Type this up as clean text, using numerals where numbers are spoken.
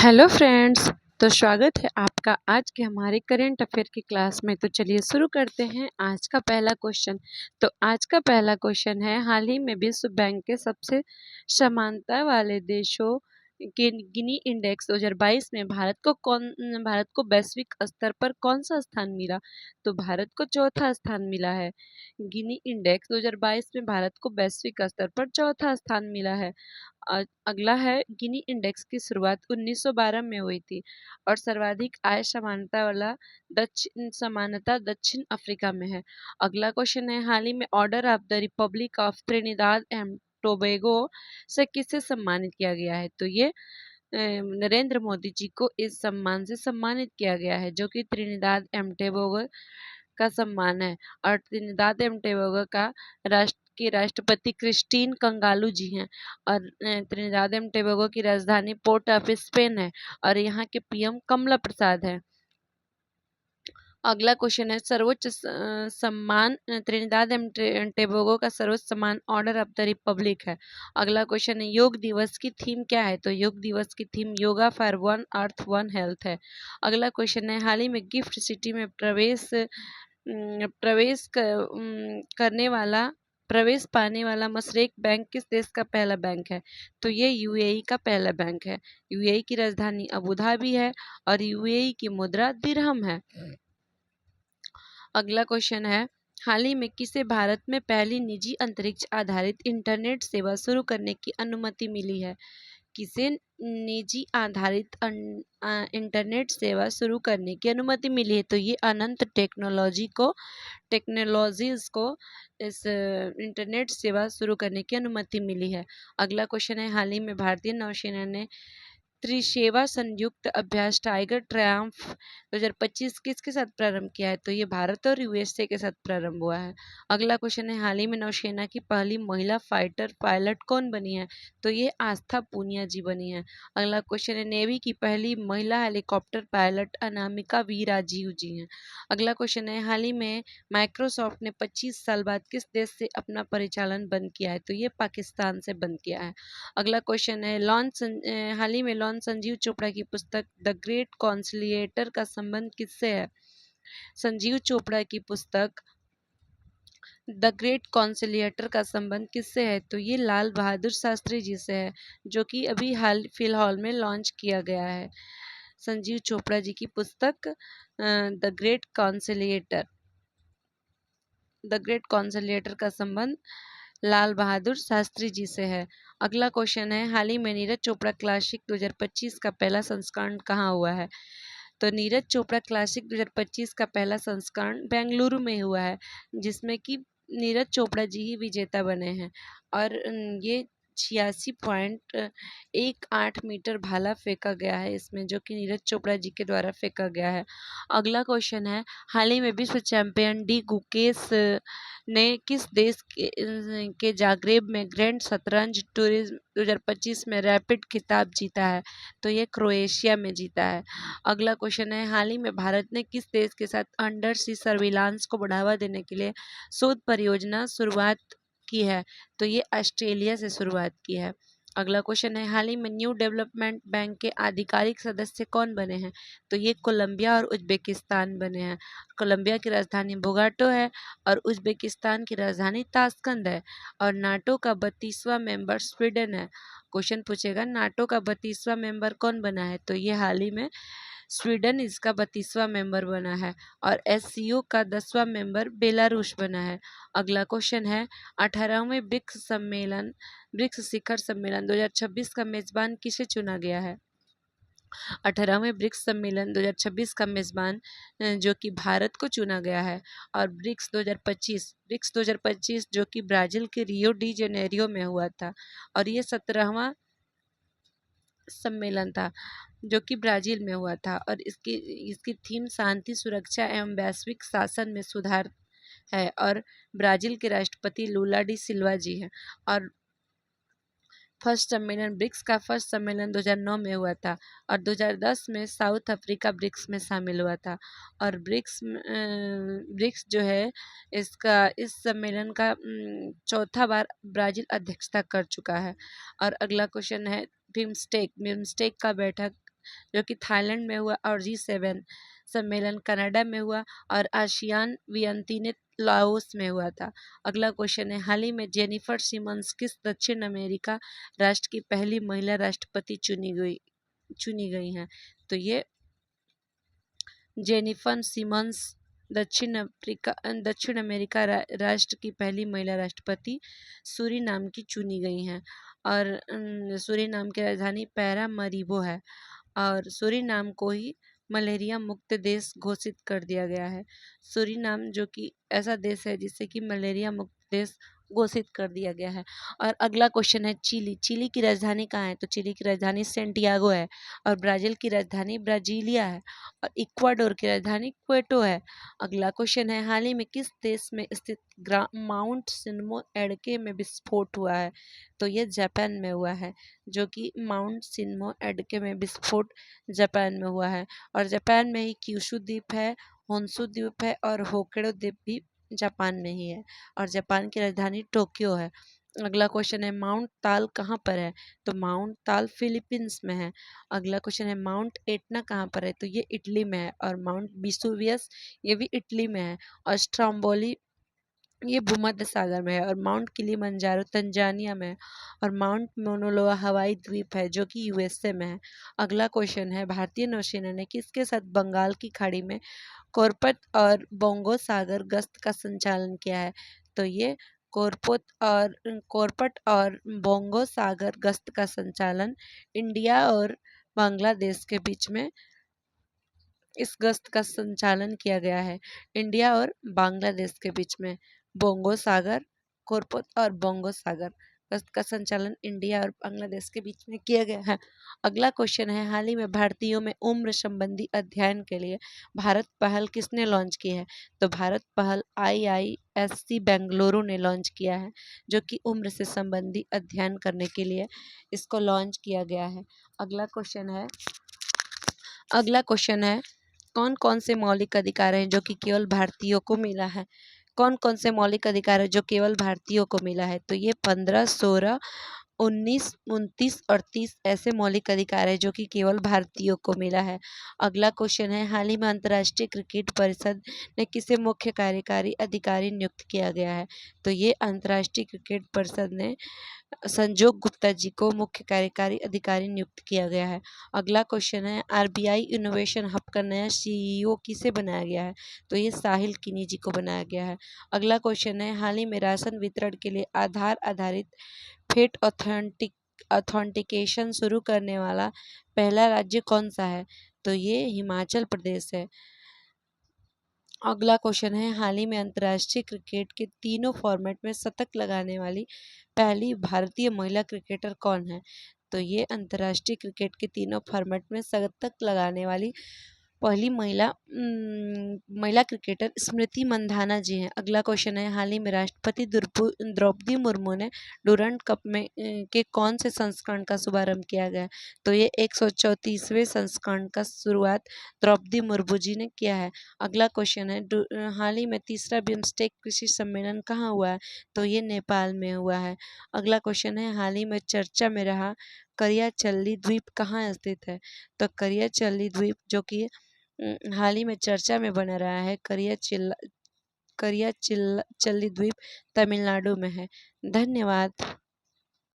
Hello friends. तो स्वागत है आपका आज के हमारे करंट अफेयर की क्लास में। तो चलिए शुरू करते हैं आज का पहला क्वेश्चन। तो आज का पहला क्वेश्चन है, हाल ही में विश्व बैंक के सबसे समानता वाले देशों के गिनी इंडेक्स 2022 में भारत को वैश्विक स्तर पर कौन सा स्थान मिला? तो भारत को चौथा स्थान मिला है। गिनी इंडेक्स 2022 में भारत को वैश्विक स्तर पर चौथा स्थान मिला है। अगला है, गिनी इंडेक्स की शुरुआत 1912 में हुई थी और सर्वाधिक आय समानता दक्षिण अफ्रीका में है। अगला क्वेश्चन है, हाल ही में order of the Republic of Trinidad and Tobago से किसे सम्मानित किया गया है? तो ये नरेंद्र मोदी जी को इस सम्मान से सम्मानित किया गया है, जो कि त्रिनिदाद एंड टोबैगो का सम्मान है। और त्रिनिदाद एंड टोबैगो का राष्ट्रपति क्रिस्टीन कंगालू जी हैं। और त्रिनिदाद एंड टोबैगो की राजधानी पोर्ट ऑफ स्पेन है और यहाँ के पीएम कमला प्रसाद है। अगला क्वेश्चन है, सर्वोच्च सम्मान त्रिनिदाद एंड टोबैगो का सर्वोच्च सम्मान ऑर्डर ऑफ द रिपब्लिक है। अगला क्वेश्चन है, योग दिवस की थीम क्या है? तो योग दिवस की theme yoga for one earth one health है। अगला क्वेश्चन है, हाल ही में गिफ्ट सिटी में प्रवेश पाने वाला मशरेक बैंक किस देश का पहला बैंक है? तो ये यूएई का पहला बैंक है। यूएई की राजधानी अबू धाबी है और यूएई की मुद्रा दिरहम है। अगला क्वेश्चन है, हाल ही में किसे भारत में पहली निजी अंतरिक्ष आधारित इंटरनेट सेवा शुरू करने की अनुमति मिली है? किसे निजी आधारित इंटरनेट सेवा शुरू करने की अनुमति मिली है? तो ये अनंत टेक्नोलॉजीज को इस इंटरनेट सेवा शुरू करने की अनुमति मिली है। अगला क्वेश्चन है, हाल ही में भारतीय नौसेना ने त्रिसेवा संयुक्त अभ्यास टाइगर ट्रायम्फ 2025 किसके साथ प्रारंभ किया है? तो ये भारत और यूएसए के साथ प्रारंभ हुआ है। अगला क्वेश्चन है, हाल ही में नौसेना की पहली महिला फाइटर पायलट कौन बनी है? तो ये आस्था पूनिया जी बनी है। अगला क्वेश्चन है, नेवी की पहली महिला helicopter pilot Anamika V Rajeev ji हैं। अगला क्वेश्चन है, हाल ही में माइक्रोसॉफ्ट ने 25 साल बाद किस देश से अपना परिचालन बंद किया है? तो ये पाकिस्तान से बंद किया है। अगला क्वेश्चन है, हाल ही में संजीव चोपड़ा की पुस्तक द ग्रेट कॉन्सिलिएटर का संबंध किससे है? संजीव चोपड़ा की पुस्तक द ग्रेट कॉन्सिलिएटर का संबंध किससे है? तो ये लाल बहादुर शास्त्री जी से है, जो कि अभी फिलहाल में लॉन्च किया गया है। संजीव चोपड़ा जी की पुस्तक द ग्रेट कॉन्सिलिएटर का संबंध लाल बहादुर शास्त्री जी से है। अगला क्वेश्चन है, हाल ही में नीरज चोपड़ा क्लासिक 2025 का पहला संस्करण कहाँ हुआ है? तो नीरज चोपड़ा क्लासिक 2025 का पहला संस्करण बेंगलुरु में हुआ है, जिसमें कि नीरज चोपड़ा जी ही विजेता बने हैं। और ये 86.18 मीटर भाला फेंका गया है इसमें, जो कि नीरज चोपड़ा जी के द्वारा फेंका गया है। अगला क्वेश्चन है, हाल ही में विश्व चैंपियन डी गुकेश ने किस देश के जाग्रेब में ग्रैंड शतरंज टूरिज्म 2025 में रैपिड खिताब जीता है? तो ये क्रोएशिया में जीता है। अगला क्वेश्चन है, हाल ही में भारत ने किस देश के साथ अंडर सी सर्विलांस को बढ़ावा देने के लिए शोध परियोजना शुरुआत की है? तो ये ऑस्ट्रेलिया से शुरुआत की है। अगला क्वेश्चन है, हाल ही में न्यू डेवलपमेंट बैंक के आधिकारिक सदस्य कौन बने हैं? तो ये कोलंबिया और उज्बेकिस्तान बने हैं। कोलंबिया की राजधानी बोगाटो है और उज्बेकिस्तान की राजधानी ताशकंद है। और नाटो का 32वां मेंबर स्वीडन है। क्वेश्चन पूछेगा, नाटो का 32वां मेंबर कौन बना है? तो ये हाल ही में स्वीडन इसका 32वां मेंबर बना है। और एससीओ का 10वां मेंबर बेलारूस बना है। अगला क्वेश्चन है, 18वें ब्रिक्स शिखर सम्मेलन 2026 का मेजबान किसे चुना गया है? 18वें ब्रिक्स सम्मेलन 2026 का मेजबान जो कि भारत को चुना गया है। और ब्रिक्स 2025 जो कि ब्राजील के रियो डी जेनेरियो में हुआ था और ये 17वां सम्मेलन था, जो कि ब्राजील में हुआ था। और इसकी थीम शांति, सुरक्षा एवं वैश्विक शासन में सुधार है और ब्राजील के राष्ट्रपति लूला डी सिल्वा जी हैं। और ब्रिक्स का फर्स्ट सम्मेलन 2009 में हुआ था और 2010 में साउथ अफ्रीका ब्रिक्स में शामिल हुआ था। और ब्रिक्स जो है इस सम्मेलन का चौथा बार ब्राजील अध्यक्षता कर चुका है। और अगला क्वेश्चन है, बिम्स्टेक का बैठक जो कि थाईलैंड में हुआ, और G7 सम्मेलन कनाडा में हुआ, और आसियान वियंतिनेत लाओस में हुआ था। अगला क्वेश्चन है, हाल ही में जेनिफर सिमन्स किस दक्षिण अमेरिका राष्ट्र की पहली महिला राष्ट्रपति चुनी गई हैं? तो ये जेनिफर सिमन्स दक्षिण अमेरिका राष्ट्र की पहली महिला राष्ट्रपति सूरीनाम की चुनी गई हैं। और सूरीनाम की राजधानी पैरामरीबो है, और सूरीनाम को ही मलेरिया मुक्त देश घोषित कर दिया गया है। सूरीनाम जो कि ऐसा देश है जिससे कि मलेरिया मुक्त देश घोषित कर दिया गया है। और अगला क्वेश्चन है, चिली की राजधानी कहाँ है? तो चिली की राजधानी सेंटियागो है, और ब्राजील की राजधानी ब्राजीलिया है, और इक्वाडोर की राजधानी क्वेटो है। अगला क्वेश्चन है, हाल ही में किस देश में स्थित माउंट सिनमो एडके में विस्फोट हुआ है? तो ये जापान में हुआ है, जो कि माउंट सिनमो एडके में विस्फोट जापान में हुआ है। और जापान में ही क्यूशू द्वीप है, होन्शु द्वीप है, और होक्काइडो द्वीप भी जापान में ही है, और जापान की राजधानी टोक्यो है। अगला क्वेश्चन है, माउंट ताल कहाँ पर है? तो माउंट ताल फिलीपींस में है। अगला क्वेश्चन है, माउंट एटना कहाँ पर है? तो ये इटली में है। और माउंट विसुवियस ये भी इटली में है। और स्ट्रोम्बोली ये भूमध्य सागर में है। और माउंट किलिमंजारो तंजानिया में है। और माउंट मोनोलोआ हवाई द्वीप है, जो कि यूएसए में है। अगला क्वेश्चन है, भारतीय नौसेना ने किसके साथ बंगाल की खाड़ी में कोरपत और बोंगो सागर गश्त का संचालन किया है? तो ये कोरपट और बोंगो सागर गश्त का संचालन इंडिया और बांग्लादेश के बीच में इस गश्त का संचालन किया गया है। इंडिया और बांग्लादेश के बीच में बोंगो सागर, कोरपत और बोंगो सागर गश्त का संचालन इंडिया और बांग्लादेश के बीच में किया गया है। अगला क्वेश्चन है, हाल ही में भारतीयों में उम्र संबंधी अध्ययन के लिए भारत पहल किसने लॉन्च की है? तो भारत पहल IISc बेंगलुरु ने लॉन्च किया है, जो कि उम्र से संबंधी अध्ययन करने के लिए इसको लॉन्च किया गया है। अगला क्वेश्चन है, कौन कौन से मौलिक अधिकार हैं जो कि केवल भारतीयों को मिला है? कौन कौन से मौलिक अधिकार है जो केवल भारतीयों को मिला है? तो ये 15, 16, 19, 29 और 30 ऐसे मौलिक अधिकार है जो कि केवल भारतीयों को मिला है। अगला क्वेश्चन है, हाल ही में अंतर्राष्ट्रीय क्रिकेट परिषद ने किसे मुख्य कार्यकारी अधिकारी नियुक्त किया गया है? तो ये अंतर्राष्ट्रीय क्रिकेट परिषद ने संजोग गुप्ता जी को मुख्य कार्यकारी अधिकारी नियुक्त किया गया है। अगला क्वेश्चन है, RBI इनोवेशन हब का नया CEO किसे बनाया गया है? तो ये साहिल किनी जी को बनाया गया है। अगला क्वेश्चन है, हाल ही में राशन वितरण के लिए आधार आधारित फेट ऑथेंटिकेशन शुरू करने वाला पहला राज्य कौन सा है? तो ये हिमाचल प्रदेश है। अगला क्वेश्चन है, हाल ही में अंतर्राष्ट्रीय क्रिकेट के तीनों फॉर्मेट में शतक लगाने वाली पहली भारतीय महिला क्रिकेटर कौन है? तो ये अंतर्राष्ट्रीय क्रिकेट के तीनों फॉर्मेट में शतक लगाने वाली पहली महिला क्रिकेटर स्मृति मंधाना जी हैं। अगला क्वेश्चन है, हाल ही में राष्ट्रपति द्रौपदी मुर्मू ने डूरंट कप में के कौन से संस्करण का शुभारंभ किया गया? तो ये 134वें संस्करण का शुरुआत द्रौपदी मुर्मू जी ने किया है। अगला क्वेश्चन है, हाल ही में तीसरा बिम्स्टेक कृषि सम्मेलन कहाँ हुआ है? तो ये नेपाल में हुआ है। अगला क्वेश्चन है, हाल ही में चर्चा में रहा करियाचल्ली द्वीप कहाँ स्थित है? तो करियाचल्ली द्वीप जो कि हाल ही में चर्चा में बना रहा है, करियाचल्ली द्वीप तमिलनाडु में है। धन्यवाद।